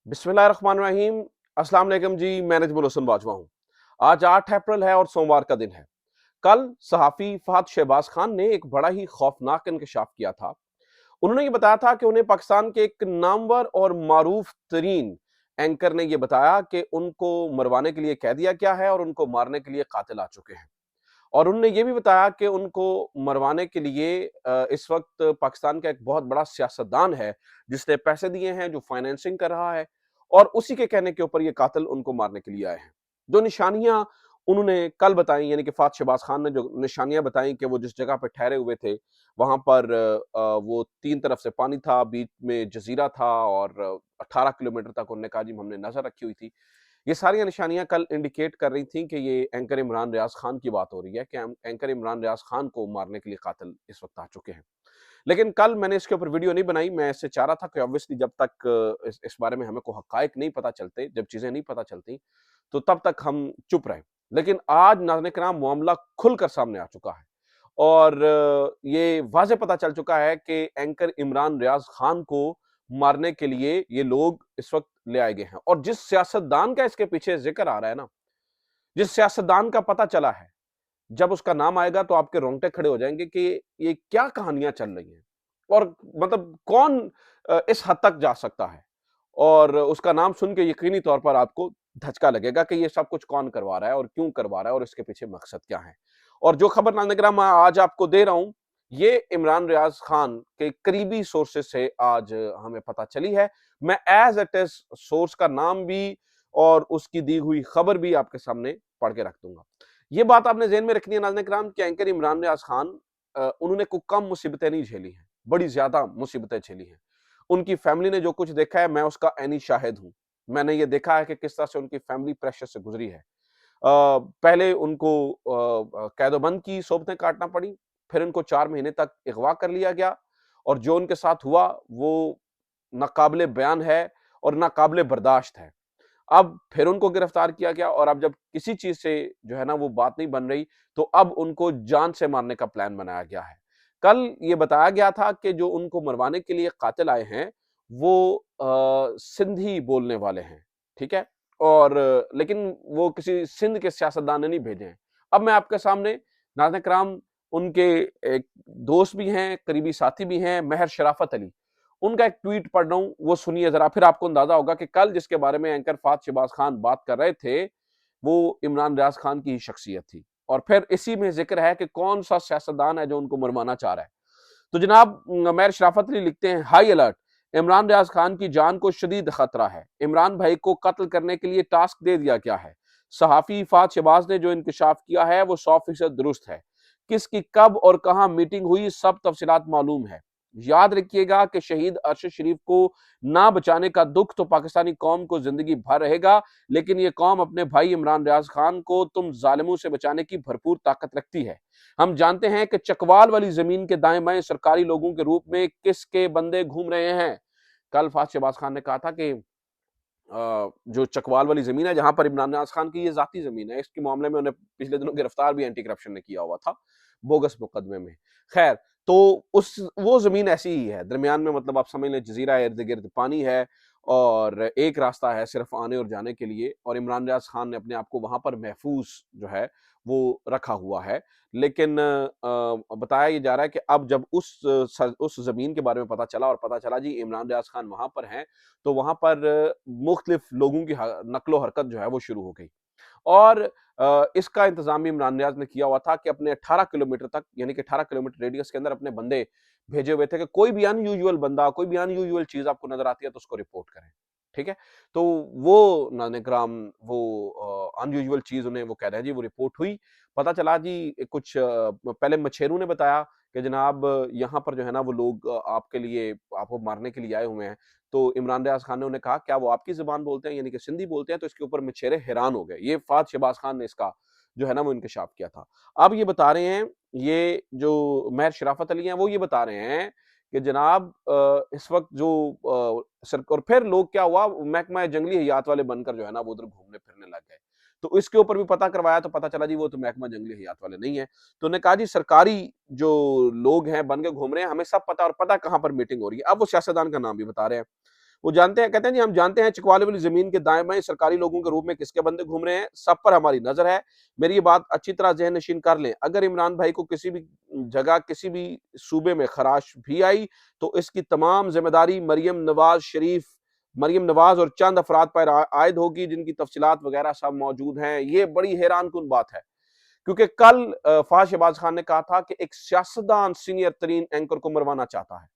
बिस्मिल्लाहिर्रहमानिर्रहीम। अस्सलाम वालेकुम जी, मैं नजमुल हसन बाजवा हूँ। आज 8 अप्रैल है और सोमवार का दिन है। कल सहाफ़ी फ़हद शहबाज खान ने एक बड़ा ही खौफनाक इंकशाफ किया था। उन्होंने ये बताया था कि उन्हें पाकिस्तान के एक नामवर और मारूफ तरीन एंकर ने ये बताया कि उनको मरवाने के लिए कह दिया गया है और उनको मारने के लिए कातिल आ चुके हैं। और उन्होंने ये भी बताया कि उनको मरवाने के लिए इस वक़्त पाकिस्तान का एक बहुत बड़ा सियासतदान है, जिसने पैसे दिए हैं, जो फाइनेंसिंग कर रहा है और उसी के कहने के ऊपर ये कातिल उनको मारने के लिए आए हैं। जो निशानियाँ उन्होंने कल बताई, यानी कि फ़ाद शहबाज खान ने जो निशानियाँ बताई कि वो जिस जगह पे ठहरे हुए थे, वहाँ पर वो 3 तरफ से पानी था, बीच में जज़ीरा था और 18 किलोमीटर तक उन्होंने कहा जी हमने नज़र रखी हुई थी। ये सारी निशानियां कल इंडिकेट कर रही थी कि ये एंकर इमरान रियाज खान की बात हो रही है कि एंकर इमरान रियाज खान को मारने के लिए कातिल इस वक्त आ चुके हैं। लेकिन कल मैंने इसके ऊपर वीडियो नहीं बनाई। मैं इससे चाह रहा था कि ऑब्वियसली जब तक इस बारे में हमें को हकायक नहीं पता चलते, जब चीजें नहीं पता चलती, तो तब तक हम चुप रहें। लेकिन आज नाज़रीन किराम मामला खुलकर सामने आ चुका है और ये वाज़ेह पता चल चुका है कि एंकर इमरान रियाज खान को मारने के लिए ये लोग इस वक्त ले आए गए हैं। और जिस सियासतदान का इसके पीछे जिक्र आ रहा है ना, जिस सियासतदान का पता चला है, जब उसका नाम आएगा तो आपके रोंगटे खड़े हो जाएंगे कि ये क्या कहानियां चल रही हैं और मतलब कौन इस हद तक जा सकता है। और उसका नाम सुन के यकीनी तौर पर आपको धचका लगेगा कि ये सब कुछ कौन करवा रहा है और क्यों करवा रहा है और इसके पीछे मकसद क्या है। और जो खबर नाज़रीन मैं आज आपको दे रहा हूं, ये इमरान रियाज खान के करीबी सोर्सेज से आज हमें पता चली है। मैं एज इट इज सोर्स का नाम भी और उसकी दी हुई खबर भी आपके सामने पढ़ के रख दूंगा। ये बात आपने ज़हन में रखनी है नाज़रीन कि एंकर इमरान रियाज खान उन्होंने कोई कम मुसीबतें नहीं झेली हैं, बड़ी ज्यादा मुसीबतें झेली हैं। उनकी फैमिली ने जो कुछ देखा है, मैं उसका ऐनी शाहिद हूं। मैंने ये देखा है कि किस तरह से उनकी फैमिली प्रेशर से गुजरी है। पहले उनको कैदोबंद की सोबतें काटना पड़ी, फिर उनको 4 महीने तक अगवा कर लिया गया और जो उनके साथ हुआ वो नाकाबिले बयान है और नाकाबिले बर्दाश्त है। अब फिर उनको गिरफ्तार किया गया और अब जब किसी चीज से जो है ना वो बात नहीं बन रही, तो अब उनको जान से मारने का प्लान बनाया गया है। कल ये बताया गया था कि जो उनको मरवाने के लिए कातिल आए हैं वो सिंधी बोलने वाले हैं, ठीक है। और लेकिन वो किसी सिंध के सियासतदान ने नहीं भेजे हैं। अब मैं आपके सामने नाज़रीन कराम उनके एक दोस्त भी हैं, करीबी साथी भी हैं, महर शराफत अली, उनका एक ट्वीट पढ़ रहा हूं, वो सुनिए जरा, फिर आपको अंदाजा होगा कि कल जिसके बारे में एंकर फ़ाद शहबाज खान बात कर रहे थे, वो इमरान रियाज खान की ही शख्सियत थी। और फिर इसी में जिक्र है कि कौन सा सियासतदान है जो उनको मरवाना चाह रहा है। तो जनाब मैर शराफत अली लिखते हैं, हाई अलर्ट, इमरान रियाज खान की जान को शदीद खतरा है। इमरान भाई को कत्ल करने के लिए टास्क दे दिया गया है। सहाफी फ़ाद शहबाज ने जो इंकशाफ किया है वो 100% दुरुस्त है। किसकी कब और कहां मीटिंग हुई, सब तफसीलात मालूम है। याद रखिएगा कि शहीद अरशद शरीफ को ना बचाने का दुख तो पाकिस्तानी कौम को जिंदगी भर रहेगा, लेकिन ये कौम अपने भाई इमरान रियाज खान को तुम जालिमों से बचाने की भरपूर ताकत रखती है। हम जानते हैं कि चकवाल वाली जमीन के दाएं बाएं सरकारी लोगों के रूप में किसके बंदे घूम रहे हैं। कल फ़ाद शहबाज खान ने कहा था कि जो चकवाल वाली जमीन है जहां पर इमरान रियाज खान की ये जाती जमीन है, इसके मामले में उन्हें पिछले दिनों गिरफ्तार भी एंटी करप्शन ने किया हुआ था बोगस मुकदमे में। खैर, तो उस वो जमीन ऐसी ही है दरमियान में, मतलब आप समझ लें जजीरा इर्द गिर्द पानी है और एक रास्ता है सिर्फ आने और जाने के लिए, और इमरान रियाज खान ने अपने आप को वहां पर महफूज जो है वो रखा हुआ है। लेकिन बताया ये जा रहा है कि अब जब उस जमीन के बारे में पता चला और पता चला जी इमरान रियाज खान वहां पर हैं, तो वहां पर मुख्तलिफ लोगों की नकलो हरकत जो है वो शुरू हो गई। और इसका इंतजाम भी इमरान नियाज ने किया हुआ था कि अपने 18 किलोमीटर तक, यानी कि 18 किलोमीटर रेडियस के अंदर अपने बंदे भेजे हुए थे कि कोई भी अनयूजुअल बंदा, कोई भी अनयूजुअल चीज आपको नजर आती है तो उसको रिपोर्ट करें, ठीक है। तो वो नानकराम वो अनयूजुअल चीज उन्हें वो कह रहे हैं जी, वो रिपोर्ट हुई। पता चला जी कुछ पहले मछेरों ने बताया कि जनाब यहाँ पर जो है ना वो लोग आपके लिए, आपको मारने के लिए आए हुए हैं। तो इमरान रियाज खान ने उन्हें कहा क्या वो आपकी जुबान बोलते हैं, यानी कि सिंधी बोलते हैं। तो इसके ऊपर मछेरे हैरान हो गए। ये फ़ाद शहबाज खान ने इसका जो है ना वो इंकशाफ किया था। अब ये बता रहे हैं, ये जो महर शराफत अली हैं वो ये बता रहे हैं कि जनाब इस वक्त जो सर, और फिर लोग क्या हुआ, महकमा जंगली हयात वाले बनकर जो है ना वो उधर घूमने फिरने लग गए। तो इसके ऊपर भी पता करवाया तो पता चला जी वो तो महकमा जंगली हयात वाले नहीं है। तो उन्होंने कहा जी सरकारी जो लोग हैं बन के घूम रहे हैं, हमें सब पता, और पता कहां पर मीटिंग हो रही है। अब वो सियासतदान का नाम भी बता रहे हैं। वो जानते हैं, कहते हैं जी हम जानते हैं चकवाले वाली जमीन के दाएं बाएं सरकारी लोगों के रूप में किसके बंदे घूम रहे हैं, सब पर हमारी नजर है। मेरी ये बात अच्छी तरह जहन नशीन कर लें, अगर इमरान भाई को किसी भी जगह किसी भी सूबे में खराश भी आई तो इसकी तमाम जिम्मेदारी मरियम नवाज और चंद अफराद पर आयद होगी, जिनकी तफसीलात वगैरह सब मौजूद हैं। ये बड़ी हैरान कुन बात है, क्योंकि कल फहद शहबाज खान ने कहा था कि एक सियासतदान सीनियर तरीन एंकर को मरवाना चाहता है,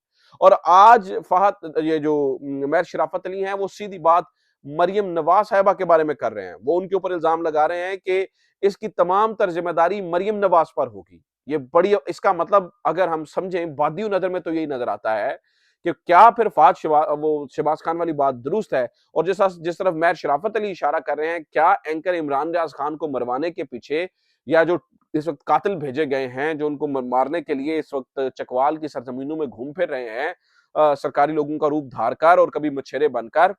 और आज फहद ये जो मेयर शराफत अली हैं वो सीधी बात मरियम नवाज साहिबा के बारे में कर रहे हैं। वो उनके ऊपर इल्जाम लगा रहे हैं कि इसकी तमाम तर जिम्मेदारी मरियम नवाज पर होगी। ये बड़ी, इसका मतलब अगर हम समझें बादियों नजर में तो यही नजर आता है कि क्या फिर शहबाज खान वाली बात दुरुस्त है, और जिस तरफ मेयर शराफत अली इशारा कर रहे हैं, क्या एंकर इमरान रियाज खान को मरवाने के पीछे या जो इस वक्त कातिल भेजे गए हैं जो उनको मारने के लिए इस वक्त चकवाल की सरजमीनों में घूम फिर रहे हैं सरकारी लोगों का रूप धार कर और कभी मछेरे बनकर,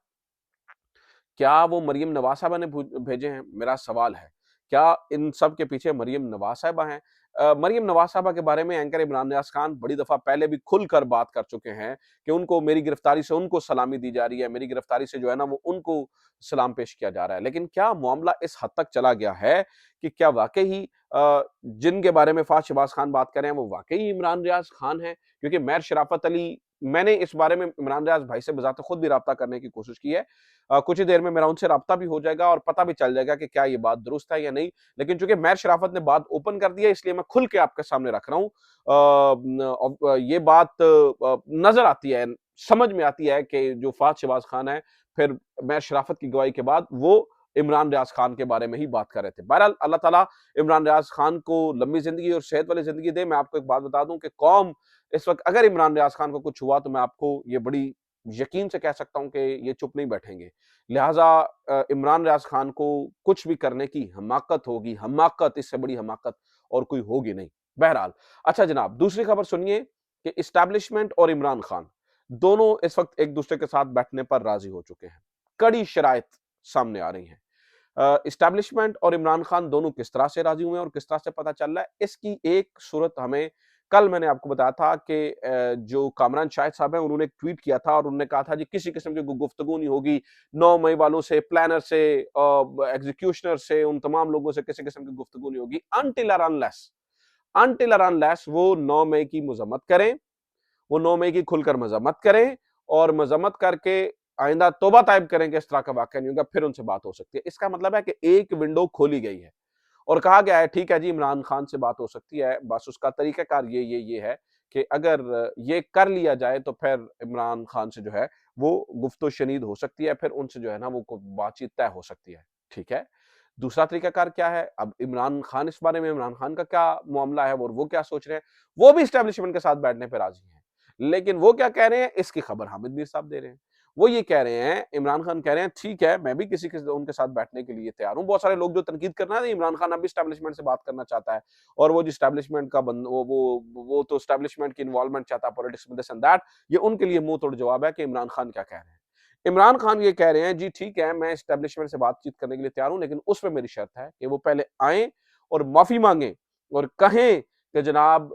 क्या वो मरियम नवाज साहबा ने भेजे हैं? मेरा सवाल है, क्या इन सब के पीछे मरियम नवाज साहबा हैं? मरियम नवाज साहबा के बारे में एंकर इमरान रियाज खान बड़ी दफा पहले भी खुलकर बात कर चुके हैं कि उनको मेरी गिरफ्तारी से उनको सलामी दी जा रही है, मेरी गिरफ्तारी से जो है ना वो उनको सलाम पेश किया जा रहा है। लेकिन क्या मामला इस हद तक चला गया है कि क्या वाकई ही जिनके बारे में फहद शहबाज खान बात कर रहे हैं वो वाकई इमरान रियाज खान है? क्योंकि मेयर शराफत अली, मैंने इस बारे में इमरान रियाज भाई से बजाते खुद भी राब्ता करने की कोशिश की है। कुछ ही देर में मेरा उनसे राब्ता भी हो जाएगा और पता भी चल जाएगा कि क्या ये बात दुरुस्त है या नहीं। लेकिन चूंकि मेयर शराफत ने बात ओपन कर दी है, इसलिए मैं खुल के आपके सामने रख रहा हूँ। ये बात नजर आती है, समझ में आती है कि जो फहद शहबाज खान है, फिर मेयर शराफत की गवाही के बाद वो इमरान रियाज खान के बारे में ही बात कर रहे थे। बहरहाल अल्लाह ताला इमरान रियाज खान को लंबी जिंदगी और सेहत वाली जिंदगी दे। मैं आपको एक बात बता दूं कि कौम इस वक्त, अगर इमरान रियाज खान को कुछ हुआ तो मैं आपको ये बड़ी यकीन से कह सकता हूं कि ये चुप नहीं बैठेंगे। लिहाजा इमरान रियाज खान को कुछ भी करने की हमाकत होगी, हमाकत, इससे बड़ी हमाकत और कोई होगी नहीं। बहरहाल, अच्छा जनाब, दूसरी खबर सुनिए कि इस्टेब्लिशमेंट और इमरान खान दोनों इस वक्त एक दूसरे के साथ बैठने पर राजी हो चुके हैं। कड़ी शराइत सामने आ रही हैं। इस्टेब्लिशमेंट और इमरान खान दोनों किस तरह से राजी हुए और किस तरह से पता चल रहा है, इसकी एक सूरत हमें कल मैंने आपको बताया था कि जो कामरान शाहिद साहब हैं उन्होंने एक ट्वीट किया था और उन्होंने कहा था जी किसी किस्म की गुफ्तगू नहीं होगी 9 मई वालों से, प्लानर से, एग्जीक्यूशनर से, उन तमाम लोगों से किसी किस्म की गुफ्तगू नहीं होगी अनटिल और अनलेस वो 9 मई की मजम्मत करें, वो 9 मई की खुलकर मजम्मत करें और मजम्मत करके आइंदा तौबा ताइब करें कि इस तरह का वाकया नहीं होगा, फिर उनसे बात हो सकती है। इसका मतलब है कि एक विंडो खोली गई है और कहा गया है ठीक है जी इमरान खान से बात हो सकती है, बस उसका तरीकाकार ये है कि अगर ये कर लिया जाए तो फिर इमरान खान से जो है वो गुफ्तो शनीद हो सकती है, फिर उनसे जो है ना वो बातचीत तय हो सकती है। ठीक है, दूसरा तरीकाकार क्या है? अब इमरान खान, इस बारे में इमरान खान का क्या मामला है और वो क्या सोच रहे हैं? वो भी एस्टेब्लिशमेंट के साथ बैठने पर राजी हैं, लेकिन वो क्या कह रहे हैं इसकी खबर हामिद मीर साहब दे रहे हैं। वो ये कह रहे हैं, इमरान खान कह रहे हैं ठीक है मैं भी किसी के उनके साथ बैठने के लिए तैयार हूं। बहुत सारे लोग जो तनकीद करना है इमरान खान अभी एस्टेब्लिशमेंट से बात करना चाहता है और वो जो एस्टेब्लिशमेंट का बंद वो तो एस्टेब्लिशमेंट की इन्वॉल्वमेंट चाहता है पॉलिटिक्स में, दिस एंड दैट। ये उनके लिए मुंह तोड़ जवाब है कि इमरान खान क्या कह रहे हैं। इमरान खान ये कह रहे हैं जी ठीक है मैं एस्टेब्लिशमेंट से बातचीत करने के लिए तैयार हूं, लेकिन उसमें मेरी शर्त है कि वो पहले आए और माफी मांगे और कहें कि जनाब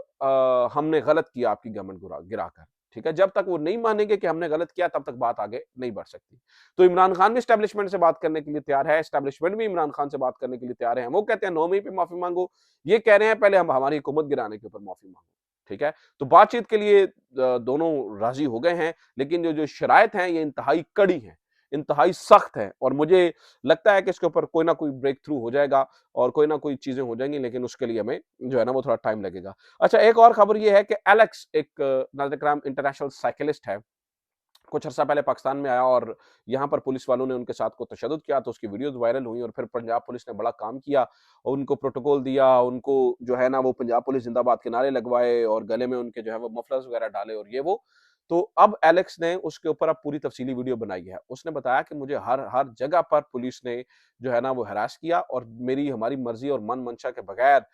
हमने गलत किया आपकी गवर्नमेंट गिराकर। ठीक है, जब तक वो नहीं मानेंगे कि हमने गलत किया तब तक बात आगे नहीं बढ़ सकती। तो इमरान खान भी एस्टेब्लिशमेंट से बात करने के लिए तैयार है, एस्टेब्लिशमेंट भी इमरान खान से बात करने के लिए तैयार है। वो कहते हैं 9 मई पे माफी मांगो, ये कह रहे हैं पहले हम हमारी हुकूमत गिराने के ऊपर माफी मांगो। ठीक है, तो बातचीत के लिए दोनों राजी हो गए हैं, लेकिन जो जो शराइत हैं ये इंतहाई कड़ी हैं, इंतहाई सख्त है और मुझे लगता है कि इसके ऊपर कोई ना कोई ब्रेक थ्रू हो जाएगा और कोई ना कोई चीजें हो जाएंगी, लेकिन उसके लिए हमें जो है ना वो थोड़ा टाइम लगेगा। अच्छा, एक और खबर ये है कि एलेक्स एक नाज़िर इंटरनेशनल साइकिलिस्ट है, कुछ अर्सा पहले पाकिस्तान में आया और यहाँ पर पुलिस वालों ने उनके साथ को तशद्दुद किया तो उसकी वीडियोस वायरल हुई और फिर पंजाब पुलिस ने बड़ा काम किया और उनको प्रोटोकॉल दिया, उनको जो है ना वो पंजाब पुलिस जिंदाबाद के नारे लगवाए और गले में उनके जो है वो मफलर्स वगैरह डाले और ये वो। तो अब एलेक्स ने उसके ऊपर अब पूरी तफसीली वीडियो बनाई है। उसने बताया कि मुझे हर हर जगह पर पुलिस ने जो है ना वो हरास किया और हमारी मर्जी और मन मंशा के बगैर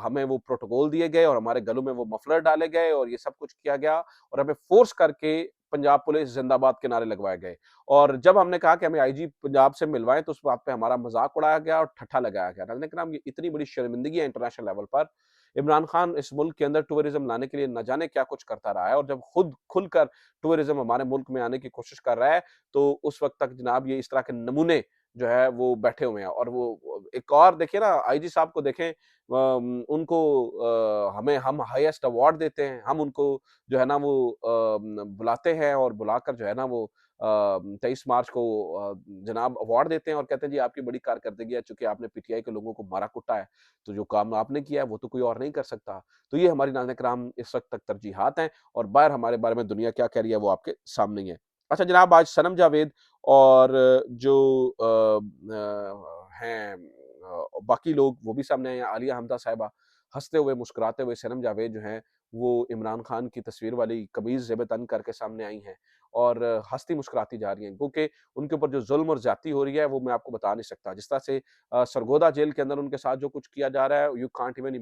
हमें वो प्रोटोकॉल दिए गए और हमारे गलों में वो मफलर डाले गए और ये सब कुछ किया गया और हमें फोर्स करके पंजाब पुलिस जिंदाबाद के नारे लगवाए गए। और जब हमने कहा कि हमें आईजी पंजाब से मिलवाएं तो उस बात पे हमारा मजाक उड़ाया गया और ठट्ठा लगाया गया। नाज़रीन किराम, ये इतनी बड़ी शर्मिंदगी है इंटरनेशनल लेवल पर। इमरान खान इस मुल्क के अंदर टूरिज्म लाने के लिए न जाने क्या कुछ करता रहा है और जब खुद खुलकर टूरिज्म हमारे मुल्क में आने की कोशिश कर रहा है, तो उस वक़्त तक जनाब ये इस तरह के नमूने जो है वो बैठे हुए हैं और वो एक और देखिए ना आईजी साहब को देखें उनको हमें हम हाईएस्ट अवार्ड देते हैं, हम उनको जो है ना वो बुलाते हैं और बुलाकर जो है ना वो 23 मार्च को जनाब अवार्ड देते हैं और कहते हैं जी आपकी बड़ी कारकर्दगी है चूँकि आपने पीटीआई के लोगों को मारा-कुटा है, तो जो काम आपने किया है वो तो कोई और नहीं कर सकता। तो ये हमारी नाज़-ए-किराम इस वक़्त तक तरजीहात हैं और बाहर हमारे बारे में दुनिया क्या कह रही है वो आपके सामने ही है। अच्छा जनाब आज सनम जावेद और जो हैं बाकी लोग वो भी सामने आए हैं, आलिया हमज़ा साहिबा हँसते हुए, मुस्कुराते हुए सनम जावेद जो हैं, वो इमरान खान की तस्वीर वाली कमीज़ ज़ेब-ए-तन करके सामने आई हैं और हँसती-मुस्कुराती जा रही हैं क्योंकि उनके ऊपर जो ज़ुल्म और ज़्यादती हो रही है, वो मैं आपको बता नहीं सकता। जिस तरह से सरगोदा जेल के अंदर उनके साथ जो कुछ किया जा रहा है, यू कांट इवन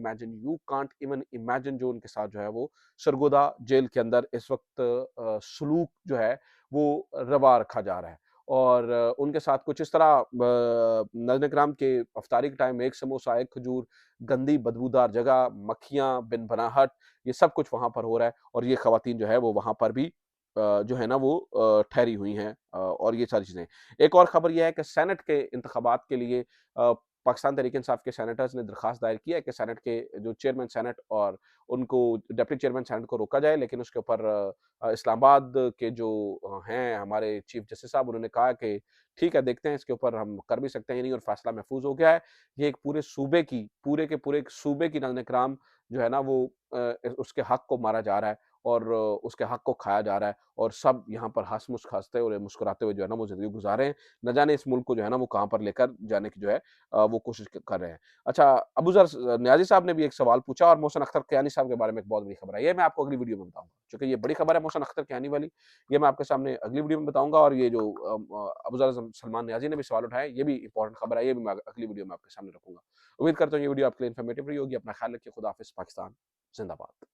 इमेजिन जो उनके साथ जो है वो सरगोदा जेल के अंदर इस वक़्त सलूक जो है, वो रवा रखा जा रहा है। और उनके साथ कुछ इस तरह नज़र-ए-किराम के इफ्तारी के टाइम 1 समोसा, 1 खजूर, गंदी बदबूदार जगह, मक्खियाँ, बिन-बनाहट, ये सब कुछ वहाँ पर हो रहा है और ये ख़वातीन जो है वो वहाँ पर भी जो है ना वो ठहरी हुई हैं और ये सारी चीज़ें। एक और ख़बर ये है कि सेनेट के इंतख़ाबात के लिए पाकिस्तान तहरीक-ए-इंसाफ के सेनेटर्स ने दरख़्वास्त दायर की है कि सेनेट के जो चेयरमैन सेनेट और उनको डिप्टी चेयरमैन सेनेट को रोका जाए, लेकिन उसके ऊपर इस्लामाबाद के जो हैं हमारे चीफ जस्टिस साहब उन्होंने कहा कि ठीक है, देखते हैं इसके ऊपर हम कर भी सकते हैं या नहीं और फ़ैसला महफ़ूज़ हो गया है। ये एक पूरे सूबे की पूरे के पूरे एक सूबे की नज़र-ए-किराम जो है ना वो उसके हक़ को मारा जा रहा है और उसके हक़ को खाया जा रहा है और सब यहाँ पर हँसते हुए, मुस्कुराते हुए जो है ना वो ज़िंदगी गुज़ार रहे हैं। न जाने इस मुल्क को जो है ना वो कहाँ पर लेकर जाने की जो है वो कोशिश क कर रहे हैं। अच्छा, अबूज़र नियाज़ी साहब ने भी एक सवाल पूछा और मोहसिन अख्तर कियानी साहब के बारे में एक बहुत बड़ी खबर है। ये मैं आपको अगली वीडियो में बताऊँगा। चूँकि ये बड़ी खबर है मोहसिन अख्तर कियानी वाली, ये मैं आपके सामने अगली वीडियो में बताऊँगा और ये जो अबूज़र सलमान नियाज़ी ने भी सवाल उठाए, ये भी इम्पोर्टेंट खबर है, ये भी मैं अगली वीडियो में आपके सामने रखूँगा। उम्मीद करता हूँ ये वीडियो आपके लिए इन्फॉर्मेटिव रही होगी। अपना ख़्याल रखिए। खुदा हाफ़िज़। पाकिस्तान ज़िंदाबाद।